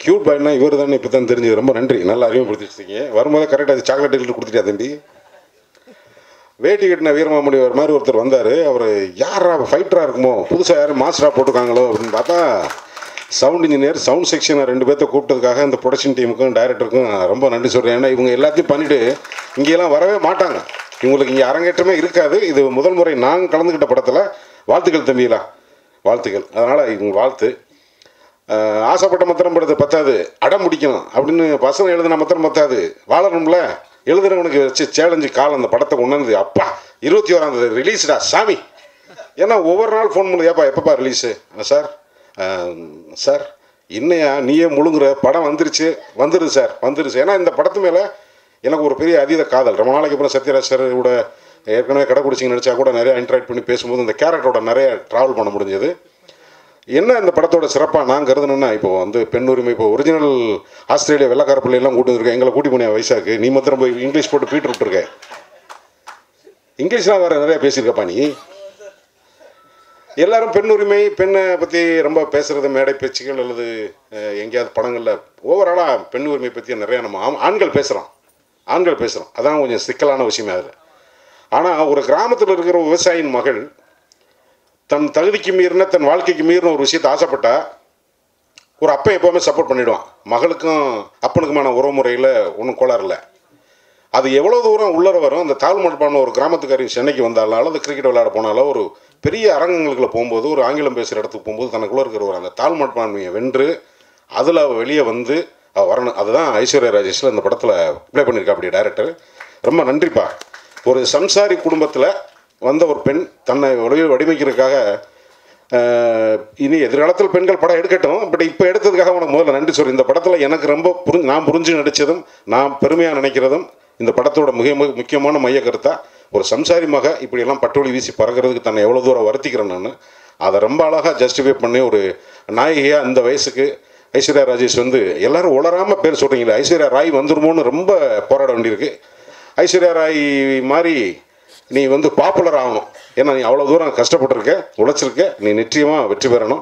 Cute பாய்னா இவர் தானே இப்போ தான் தெரிஞ்சது. ரொம்ப நன்றி, நல்லா அறிமுகப்படுத்திச்சிருக்கீங்க. வரும்போது கரெக்டாக அது சாக்லேட் டெலிட்டு கொடுத்துட்டா தம்பி. வேட்டி கட்டின வீரமாமணி ஒரு மாதிரி ஒருத்தர் வந்தார். அவர் யாரா ஃபைட்டராக இருக்குமோ, புதுசாக யாரும் மாஸ்டராக போட்டிருக்காங்களோ அப்படின்னு பார்த்தா சவுண்ட் இன்ஜினியர், சவுண்ட் செக்ஷனை 2 பேர்த்த கூப்பிட்டதுக்காக இந்த ப்ரொடக்ஷன் டீமுக்கும் டைரக்டருக்கும் ரொம்ப நன்றி சொல்கிறேன். ஏன்னா இவங்க எல்லாத்தையும் பண்ணிவிட்டு இங்கேயெல்லாம் வரவே மாட்டாங்க. இவங்களுக்கு இங்கே அரங்கேற்றமே இருக்காது. இது முதல் முறை நான் கலந்துக்கிட்ட படத்தில். வாழ்த்துக்கள் தம்பிகளா, வாழ்த்துக்கள். அதனால் இவங்க வாழ்த்து. ஆசைப்பட்ட மத்திரம் படுறது பத்தாது, அடம் முடிக்கணும் அப்படின்னு பசங்க எழுதின மத்திரம் பத்தாது, வாழணும்ல. எழுதுறவனுக்கு வச்சு சேலஞ்சு கால் அந்த படத்தை கொண்டு வந்து அப்பா 21ஆம் ரிலீஸ்டா சாமி. ஏன்னா ஒவ்வொரு நாள் ஃபோன் பண்ணுது, ஏப்பா எப்பப்பா ரிலீஸு சார், சார் இன்னையா நீயே முழுங்குற படம் வந்துருது சார் வந்துருச்சு. ஏன்னா இந்த படத்து மேலே எனக்கு ஒரு பெரிய அதீத காதல். ரொம்ப நாளைக்கு அப்புறம் சத்யராஜ் சார் கூட ஏற்கனவே கடைக்குடிச்சிங்க நினச்சா கூட நிறையா இன்ட்ராக்ட் பண்ணி பேசும்போது இந்த கேரக்டரோட நிறைய ட்ராவல் பண்ண முடிஞ்சது. என்ன இந்த படத்தோட சிறப்பாக நான் கருதுனேன்னா, இப்போ வந்து பெண் உரிமை, இப்போ ஒரிஜினல் ஆஸ்திரேலியா வெள்ளக்கார பிள்ளையெல்லாம் கூட்டு வந்துருக்கேன். எங்களை கூட்டி போனியா வயசாக்கு, நீ மாத்திரம் போய் இங்கிலீஷ் போட்டு பீட்டு விட்டுருக்க. இங்கிலீஷ்லாம் வேறு நிறையா பேசியிருக்கப்பா நீ. எல்லாரும் பெண் உரிமை, பெண்ணை பற்றி ரொம்ப பேசுகிறது மேடை பேச்சுகள் அல்லது எங்கேயாவது படங்களில் ஓவராலாக பெண் உரிமை பற்றி நிறையா நம்ம ஆண்கள் பேசுகிறோம். அதான் கொஞ்சம் சிக்கலான விஷயமே அதில். ஆனால் ஒரு கிராமத்தில் இருக்கிற விவசாயியின் மகள் தன் தகுதிக்கு மீறின, தன் வாழ்க்கைக்கு மீறின ஒரு விஷயத்தை ஆசைப்பட்டா ஒரு அப்பன் எப்போவுமே சப்போர்ட் பண்ணிவிடுவான். மகளுக்கும் அப்பனுக்குமான உறவு முறையில் ஒன்றும் கோளாறு இல்லை. அது எவ்வளோ தூரம் உள்ளர வரும். அந்த தாழ்மட்பான ஒரு கிராமத்துக்காரி சென்னைக்கு வந்தாலும் அல்லது கிரிக்கெட் விளையாட போனாலும் ஒரு பெரிய அரங்கங்களுக்குள்ள போகும்போது, ஒரு ஆங்கிலம் பேசுகிற இடத்துக்கு போகும்போது தனக்குள்ளே இருக்கிற ஒரு அந்த தாழ்மட்பான்மையை வென்று அதில் அவள் வெளியே வந்து அவள் வரணும். அதுதான் ஐஸ்வர்யா ராஜேஷில் இந்த படத்தில் ப்ளே பண்ணியிருக்கா அப்படி டைரக்டர். ரொம்ப நன்றிப்பா. ஒரு சம்சாரி குடும்பத்தில் வந்த ஒரு பெண் தன்னை வடிவமைக்கிறதுக்காக, இனி எதிர்காலத்தில் பெண்கள் படம் எடுக்கட்டும், பட் இப்போ எடுத்ததுக்காக உனக்கு முதல்ல நன்றி சொல்லி. இந்த படத்தில் எனக்கு ரொம்ப நான் புரிஞ்சு நடித்ததும் நான் பெருமையாக நினைக்கிறதும் இந்த படத்தோட முக்கியமான மைய கருத்தாக ஒரு சம்சாரி மக இப்படியெல்லாம் பட்டொலி வீசி பறக்கிறதுக்கு தன்னை எவ்வளோ தூரம் வருத்திக்கிறேன் நான். அதை ரொம்ப அழகாக ஜஸ்டிஃபை பண்ணி ஒரு நாயகியாக இந்த வயசுக்கு ஐஸ்வர்யா ராஜேஷ் வந்து எல்லாரும் உளராமல் பேர் சொல்கிறீங்களே, ஐஸ்வர்யா ராய் வந்துருமோன்னு ரொம்ப போராட வேண்டியிருக்கு. ஐஸ்வர்யா ராய் மாதிரி நீ வந்து பாப்புலர் ஆகணும். ஏன்னா நீ அவ்வளோ தூரம் கஷ்டப்பட்டுருக்க, உழைச்சிருக்க, நீ நிச்சயமாக வெற்றி பெறணும்.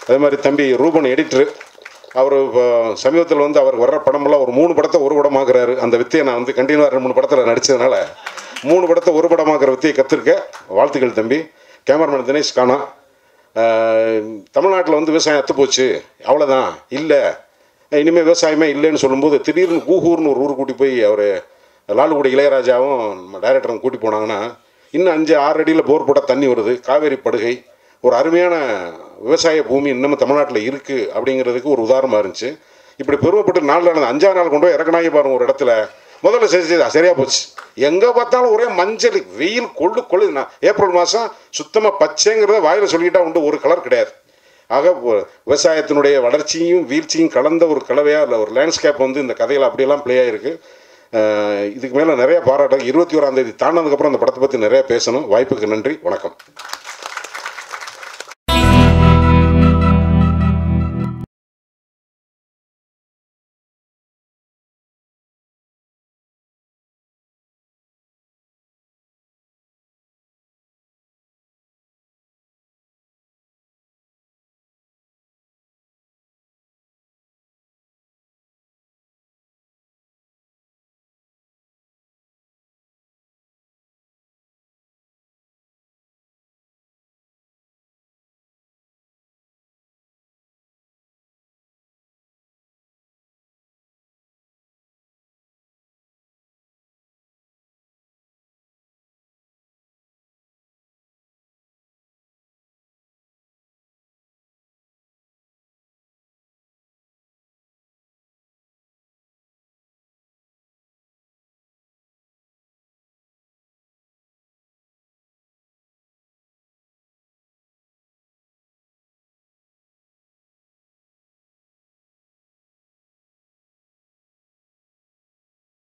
அதே மாதிரி தம்பி ரூபன் எடிட்டரு, அவர் சமீபத்தில் வந்து அவர் வர்ற படமெல்லாம் ஒரு 3 படத்தை ஒரு படமாக்குறாரு. அந்த வித்தையை நான் வந்து கண்டினியூவாக 2-3 படத்தில் நடித்ததுனால 3 படத்தை ஒரு படமாக்குற வித்தையை கற்றுருக்க. வாழ்த்துக்கள் தம்பி. கேமராமேன் தினேஷ் காணா. தமிழ்நாட்டில் வந்து விவசாயம் அத்து போச்சு, அவ்வளோதான், இல்லை இனிமேல் விவசாயமே இல்லைன்னு சொல்லும்போது திடீர்னு கூகூர்னு ஒரு ஊர் கூட்டி போய் அவர் லாலுகுடி இளையராஜாவும் டைரக்டரும் கூட்டி போனாங்கன்னா இன்னும் 5-6 அடியில் போர் போட்டால் தண்ணி வருது. காவேரி படுகை ஒரு அருமையான விவசாய பூமி இன்னமும் தமிழ்நாட்டில் இருக்குது அப்படிங்கிறதுக்கு ஒரு உதாரணமாக இருந்துச்சு. இப்படி பெருமைப்பட்டு 4 நாள் 5ஆம் நாள் கொண்டு போய் இறக்குனாங்க பாருங்கள் ஒரு இடத்துல. முதல்ல சரியாக போச்சு. எங்கே பார்த்தாலும் ஒரே மஞ்சள், வெயில் கொள்ளு. நான் ஏப்ரல் மாதம் சுத்தமாக பச்சைங்கிறத வாயில் சொல்லிக்கிட்டா உண்டு, ஒரு கலர் கிடையாது. ஆக விவசாயத்தினுடைய வளர்ச்சியும் வீழ்ச்சியும் கலந்த ஒரு கலவையாக இல்லை ஒரு லேண்ட்ஸ்கேப் வந்து இந்த கதையில் அப்படியெல்லாம் ப்ளே ஆகிருக்கு. இதுக்கு மேலே நிறைய பாராட்டு. 21ஆம் தேதி தாண்டினதுக்கப்புறம் அந்த படத்தை பற்றி நிறைய பேசணும். வாய்ப்புக்கு நன்றி, வணக்கம்.